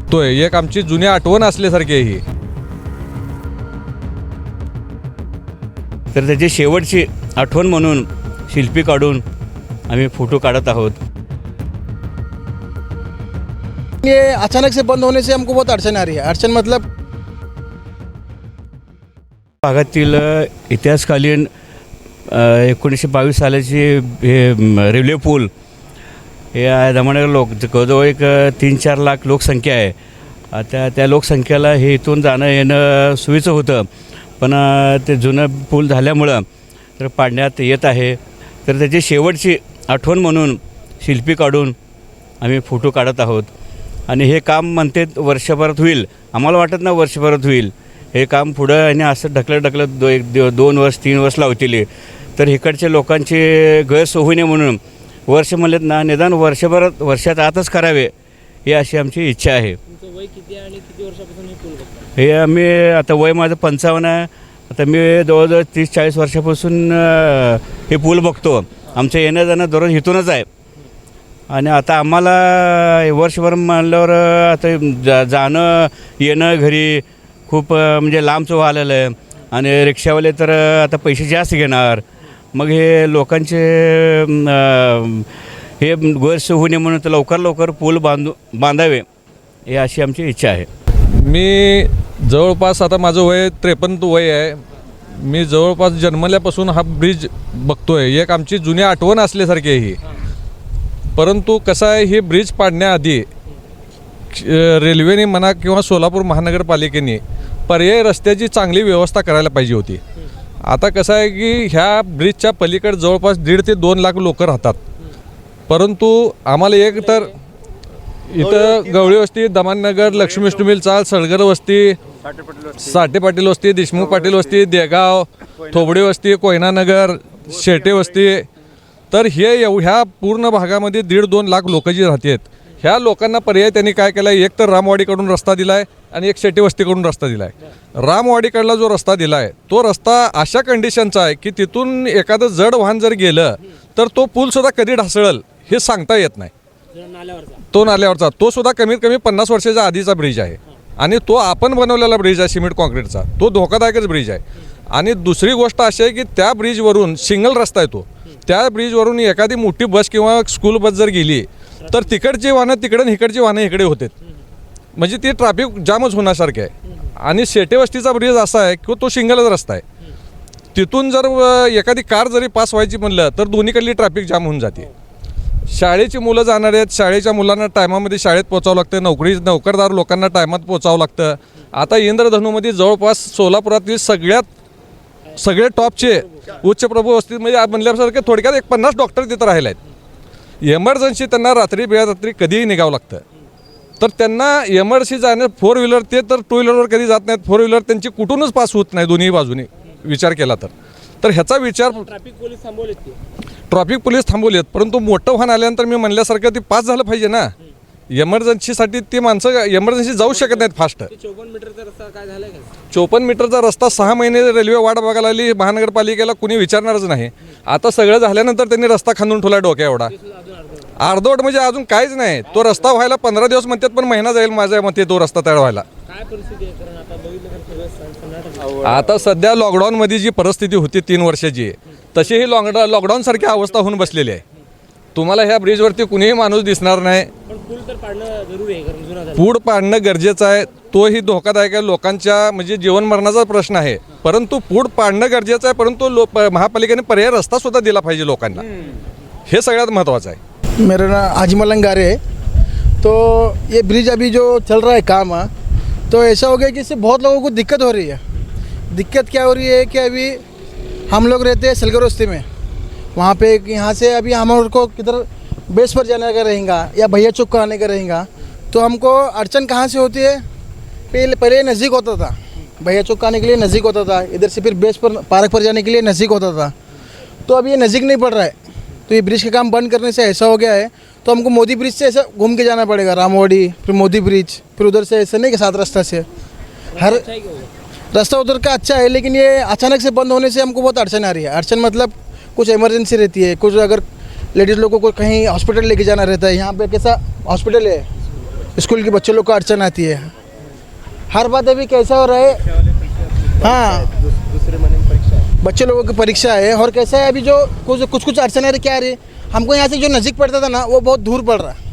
बघतोय, एक आमची जुनी आठवण असल्यासारखी आहे ही. तर त्याची शेवटची आठवण म्हणून शिल्पी काढून आम्ही फोटो काढत आहोत. ये अचानक से बंद होने से हमको बहुत अड़चन आ रही है. अड़चन मतलब भागातील इतिहासकालीन 1922 सालाची हे रेल्वे पूल या दमणनगर जवळजवळ एक 3-4 लाख लोकसंख्या आहे. आता त्या लोकसंख्येला हे इथून जाणं येणं सोयीचं होतं, पण ते जुनं पूल झाल्यामुळं तर पाडण्यात येत आहे. तर त्याची शेवटची आठवण म्हणून शिल्पी काढून आम्ही फोटो काढत आहोत. आणि हे काम म्हणते वर्षभरात होईल, आम्हाला वाटत ना वर्षभरात होईल. हे काम पुढं आणि असं ढकलत 2 वर्ष 3 वर्ष लावतील. तर इकडच्या लोकांची गैरसोय होऊ नये म्हणून वर्ष म्हणलेत ना, निदान वर्षात आतच करावे ही अशी आमची इच्छा आहे. तुमचं वय किती आहे आणि किती वर्षापासून हे पूल बघता? हे आम्ही आता वय माझं 55 आहे. आता मी जवळजवळ 30-40 वर्षापासून हे पूल बघतो. आमचं येणं जाणं दररोज इथूनच आहे. आणि आता आम्हाला वर्षभर म्हणल्यावर आता जाणं येणं घरी खूप म्हणजे लांबचं व्हायला आहे. आणि रिक्षावाले तर आता पैसे जास्त घेणार. मग हे लोकांचे हे गैरसोय होऊ नये म्हणून तर लवकर पूल बांधावे ही अशी आमची इच्छा आहे. मी जवळपास आता माझं वय 53 वय आहे. मी जवळपास जन्मल्यापासून हा ब्रिज बघतोय, एक आमची जुनी आठवण असल्यासारखी आहे ही. परंतु कसं आहे, हे ब्रिज पाडण्याआधी रेल्वेने म्हणा किंवा सोलापूर महानगरपालिकेने पर्यायी रस्त्याची चांगली व्यवस्था करायला पाहिजे होती. आता कसं आहे की ह्या ब्रिजच्या पलीकडे जवळपास 1.5 ते 2 लाख लोक राहतात. परंतु आम्हाला एक तर इथं गवळी वस्ती, दमणनगर, लक्ष्मी विष्णू मिल चाल, सळगर वस्ती, साठे पाटील वस्ती, देशमुख पाटील वस्ती, देगाव, थोबडी वस्ती, कोयनानगर, शेटे वस्ती, तर हे ह्या पूर्ण भागामध्ये 1.5-2 लाख लोक जी राहतात, ह्या लोकांना पर्याय त्यांनी काय केला आहे, एक तर रामवाडीकडून रस्ता दिला आहे आणि एक शेटे वस्तीकडून रस्ता दिला आहे. रामवाडीकडला जो रस्ता दिला आहे तो रस्ता अशा कंडिशनचा आहे की तिथून एखादं जड वाहन जर गेलं तर तो पूलसुद्धा कधी ढासळल हे सांगता येत नाही. तो नाल्यावरचा तो सुद्धा कमीत कमी 50 वर्षाच्या आधीचा ब्रिज आहे आणि तो आपण बनवलेला ब्रिज आहे सिमेंट कॉन्क्रीटचा. तो धोकादायकच ब्रिज आहे. आणि दुसरी गोष्ट अशी आहे की त्या ब्रिजवरून सिंगल रस्ता आहे तो. त्या ब्रिजवरून एखादी मोठी बस किंवा स्कूल बस जर गेली तर तिकडची वाहनं तिकडे आणि इकडची वाहनं इकडे होतात. म्हणजे ती ट्रॅफिक जामच होण्यासारखे आहे. आणि शेटेवस्तीचा ब्रिज असा आहे की तो सिंगलच रस्ता आहे. तिथून जर एखादी कार जरी पास व्हायची म्हणलं तर दोन्हीकडली ट्रॅफिक जाम होऊन जाते. शाळेची मुलं जाणार आहेत, शाळेच्या मुलांना टायमामध्ये शाळेत पोचावं लागतं, नोकरदार लोकांना टायमात पोचावं लागतं. आता इंद्रधनुमध्ये जवळपास सोलापुरातील सगळे टॉपचे उच्चप्रभू वस्तीमध्ये म्हणल्यासारखे थोडक्यात 50 डॉक्टर तिथं राहिले आहेत. एमर्जन्सी त्यांना रात्री बेरात्री कधीही निघावं लागतं. तर त्यांना एमर्जन्सी जाणं 4 व्हीलर, ते तर 2 व्हीलरवर कधी जात नाहीत. 4 व्हीलर त्यांची कुठूनच पास होत नाही दोन्ही बाजूने विचार केला तर ह्याचा विचार ट्रॅफिक पोलीस थांबवलेत. परंतु मोठं वाहन आल्यानंतर मी म्हणल्यासारखं ते पास झालं पाहिजे ना. एमर्जन्सीसाठी ती माणसं एमर्जन्सी जाऊ शकत नाहीत फास्ट. 54 मीटरचा रस्ता काय झाला का? 54 मीटरचा रस्ता 6 महिने रेल्वे वाट बघायला आली. महानगरपालिकेला कुणी विचारणारच नाही. आता सगळं झाल्यानंतर त्यांनी रस्ता खांदून ठेवला डोक्या एवढा. अर्धवट म्हणजे अजून काहीच नाही. तो रस्ता व्हायला 15 दिवस म्हणतात, पण महिना जाईल माझ्या मते तो रस्ता तयार व्हायला. काय परिस्थिती आहे? कारण आता बघितलं तर सगळं आता सध्या लॉकडाऊनमध्ये जी परिस्थिती होती 3 वर्षाची, तशी ही लॉकडाऊनसारखी अवस्था होऊन बसलेली आहे. तुम्हाला ह्या ब्रिजवरती कुणीही माणूस दिसणार नाही. पण पूल तर पाडणं जरुरी आहे, कारण जुना झाला. पूल पाडणं गरजेचं आहे. तोही धोकादायक आहे. लोकांच्या म्हणजे जीवन मरणाचा प्रश्न आहे. परंतु पूल पाडणं गरजेचं आहे. परंतु महापालिकेने पर्याय रस्ता सुद्धा दिला पाहिजे लोकांना. हे सगळ्यात महत्त्वाचं आहे. मेरा नाम हाजी मलंग गारे है. तो ये ब्रिज अभी जो चल रहा है काम, तो ऐसा हो गया कि इससे बहुत लोगों को दिक्कत हो रही है. दिक्कत क्या हो रही है कि अभी हम लोग रहते हैं सलगर बस्ती में. वहाँ पे यहाँ से अभी हम को किधर बेस पर जाने का रहेगा या भैया चौक का आने का रहेगा, तो हमको अड़चन कहाँ से होती है. पहले नज़दीक होता था, भैया चौक आने के लिए नज़दीक होता था. इधर से फिर बेस पर पार्क पर जाने के लिए नज़दीक होता था. तो अब ये नज़दीक नहीं पड़ रहा है. तो ये ब्रिज का काम बंद करने से ऐसा हो गया है, तो हमको मोदी ब्रिज से ऐसा घूम के जाना पड़ेगा. रामवाड़ी, फिर मोदी ब्रिज, फिर उधर से ऐसा नहीं कि 7 रास्ता से. हर रास्ता उधर का अच्छा है, लेकिन ये अचानक से बंद होने से हमको बहुत अड़चन आ रही है. अड़चन मतलब कुछ इमरजेंसी रहती है, कुछ अगर लेडीज़ लोगों को कहीं हॉस्पिटल लेके जाना रहता है. यहाँ पे कैसा हॉस्पिटल है, स्कूल के बच्चे लोग को अड़चन आती है। हर बात अभी कैसा हो रहा है, हाँ दूसरे महीने में परीक्षा है। बच्चे लोगों की परीक्षा है। और कैसा है अभी जो कुछ कुछ अड़चन आ रही क्या आ रही, हमको यहाँ से जो नज़दीक पड़ता था ना वो बहुत दूर पड़ रहा है।